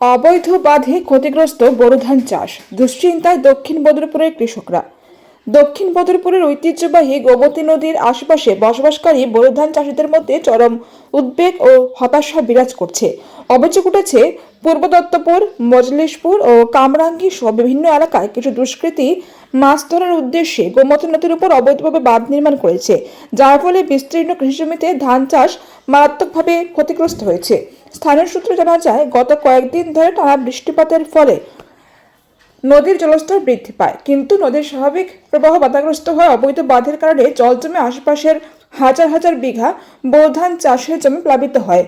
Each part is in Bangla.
অবৈধ বাঁধে ক্ষতিগ্রস্ত বোরো ধান চাষ, দুশ্চিন্তায় দক্ষিণ বদরপুরের কৃষকরা। দক্ষিণ বদরপুরের ঐতিহ্যবাহী গোমতী নদীর আশেপাশে বসবাসকারী বোরো ধান চাষিদের মধ্যে চরম উদ্বেগ ও হতাশা বিরাজ করছে। অভিযোগ উঠেছে, পূর্ব দত্তপুর, মজলিশপুর ও কামরাঙ্গী সহ বিভিন্ন এলাকায় কিছু দুষ্কৃতী মাছ ধরার উদ্দেশ্যে গোমতী নদীর উপর অবৈধভাবে বাঁধ নির্মাণ করেছে, যার ফলে বিস্তীর্ণ কৃষিজমিতে ধান চাষ মারাত্মকভাবে ক্ষতিগ্রস্ত হয়েছে। স্থানীয় সূত্রে জানা যায়, গত কয়েকদিন ধরে টানা বৃষ্টিপাতের ফলে নদীর জলস্তর বৃদ্ধি পায়, কিন্তু নদীর স্বাভাবিক প্রবাহ বাধাগ্রস্ত হয় অবৈধ বাঁধের কারণে জল জমে আশেপাশের হাজার হাজার বিঘা বোরো ধান চাষের জমি প্লাবিত হয়।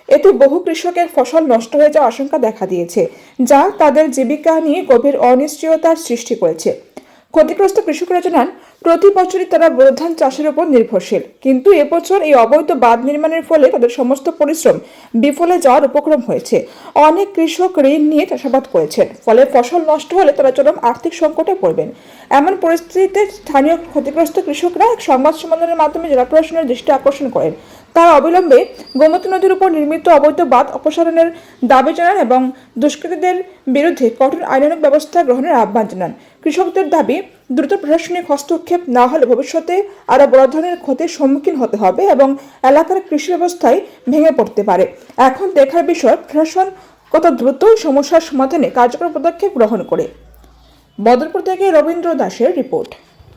এতে বহু কৃষকের ফসল নষ্ট হয়ে যাওয়ার আশঙ্কা দেখা দিয়েছে, যা তাদের জীবিকা নিয়ে গভীর অনিশ্চয়তার সৃষ্টি করেছে। ক্ষতিগ্রস্ত কৃষকরা জানান, প্রতি বছরই তারা বোরো ধান চাষের উপর নির্ভরশীল, কিন্তু এবছর এই অবৈধ বাঁধ নির্মাণের ফলে তাদের সমস্ত পরিশ্রম বিফলে যাওয়ার উপক্রম হয়েছে। অনেক কৃষক ঋণ নিয়ে চাষাবাদ করেছেন, ফলে ফসল নষ্ট হলে তারা চরম আর্থিক সংকটে পড়বেন। এমন পরিস্থিতিতে স্থানীয় ক্ষতিগ্রস্ত কৃষকরা এক সংবাদ সম্মেলনের মাধ্যমে জেলা প্রশাসনের দৃষ্টি আকর্ষণ করেন। তারা অবিলম্বে গোমতী নদীর উপর নির্মিত অবৈধ বাঁধ অপসারণের দাবি জানান এবং দুষ্কৃতীদের বিরুদ্ধে কঠোর আইনানুগ ব্যবস্থা গ্রহণের আহ্বান জানান। কৃষকদের দাবি, দ্রুত প্রশাসনিক হস্তক্ষেপ না হলে ভবিষ্যতে আরও বড় ধরনের ক্ষতির সম্মুখীন হতে হবে এবং এলাকার কৃষি ব্যবস্থায় ভেঙে পড়তে পারে। এখন দেখার বিষয়, প্রশাসন কত দ্রুত সমস্যার সমাধানে কার্যকর পদক্ষেপ গ্রহণ করে। বদরপুর থেকে রবীন্দ্র দাসের রিপোর্ট।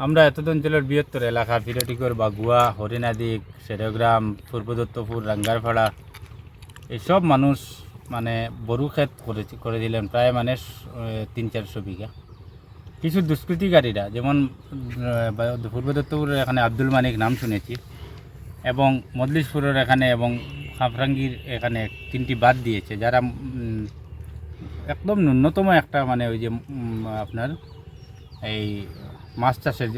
আমরা এতদ অঞ্চলের বৃহত্তর এলাকা পিরটিকর, বাগুয়া, হরিণাদিক, শেরগ্রাম, পূর্ব দত্তপুর, রাঙ্গারপাড়া এইসব মানুষ মানে বড়ু ক্ষেত করে দিলেন প্রায় মানে 300-400 বিঘা। কিছু দুষ্কৃতিকারীরা, যেমন পূর্ব দত্তপুরের এখানে আব্দুল মানিক নাম শুনেছি, এবং মজলিশপুরের এখানে এবং কামরাঙ্গীর এখানে 3টি বাঁধ দিয়েছে, যারা একদম ন্যূনতম একটা মানে ওই যে আপনার এই মাছ চাষের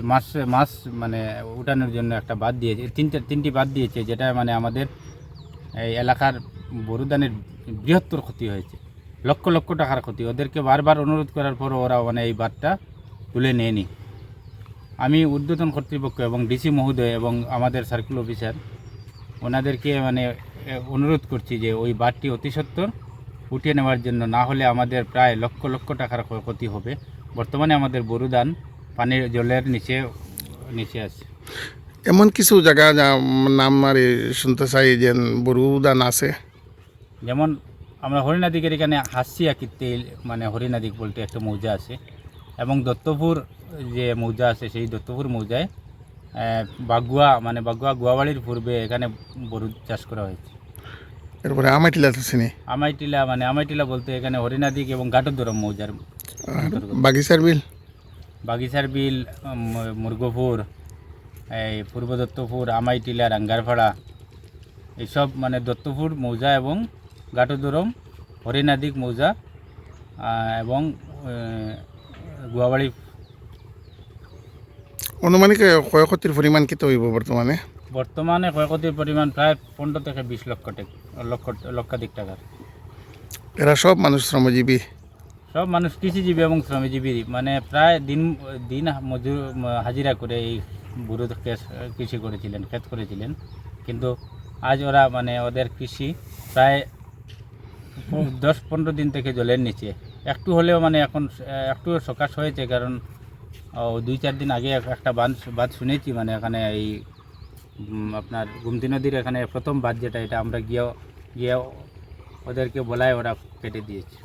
মাছ মানে উঠানোর জন্য একটা বাঁধ দিয়েছে, 3টি বাঁধ দিয়েছে, যেটা মানে আমাদের এই এলাকার বরুদানের বৃহত্তর ক্ষতি হয়েছে, লক্ষ লক্ষ টাকার ক্ষতি। ওদেরকে বারবার অনুরোধ করার পর ওরা মানে এই বাঁধটা তুলে নেয়নি। আমি ঊর্ধ্বতন কর্তৃপক্ষ এবং ডিসি মহোদয় এবং আমাদের সার্কেল অফিসার ওনাদেরকে মানে অনুরোধ করছি যে ওই বাঁধটি অতি সত্বর উঠিয়ে নেওয়ার জন্য, না হলে আমাদের প্রায় লক্ষ লক্ষ টাকার ক্ষতি হবে। বর্তমানে আমাদের বরুদান পানির জলের নিচে আছে। এমন কিছু জায়গা নাম আর শুনতে চাই যে বরুদান আছে, যেমন আমরা হরিণাদিকের এখানে হাসিয়া কীর্তি মানে হরিণাদিক বলতে একটা মৌজা আছে, এবং দত্তপুর যে মৌজা আছে সেই দত্তপুর মৌজায় বাগুয়া মানে বাগুয়া গুয়াবাড়ির পূর্বে এখানে বরু চাষ করা হয়েছে। এরপরে আমাইটিলা তো চিনি, আমাইটিলা বলতে এখানে হরিণাদিক এবং ঘাটদরম মৌজার। বাগিচার বিল, মুরগপুর, এই পূর্ব দত্তপুর, আমাইটিলা, রাঙ্গারপাড়া এইসব মানে দত্তপুর মৌজা এবং ঘাটদরম, হরিণাদিক মৌজা এবং গুয়াবাড়ি। অনুমানিক ক্ষয়ক্ষতির পরিমাণ কত হইব বর্তমানে ক্ষয়ক্ষতির পরিমাণ প্রায় 15 থেকে 20 লক্ষাধিক টাকার। এরা সব মানুষ শ্রমজীবী, সব মানুষ কৃষিজীবী এবং শ্রমজীবী, মানে প্রায় দিন মজুর হাজিরা করে এই বুড়ো কৃষি করেছিলেন, ক্ষেত করেছিলেন, কিন্তু আজ ওরা মানে ওদের কৃষি প্রায় 10-15 দিন থেকে জলের নিচে। একটু হলেও মানে এখন একটু সকাশ হয়েছে, কারণ 2-4 দিন আগে একটা বাঁধ শুনেছি, মানে এখানে এই আপনার গুমতি নদীর এখানে প্রথম বাঁধ যেটা, এটা আমরা গিয়ে ওদেরকে বলায় ওরা কেটে দিয়েছে।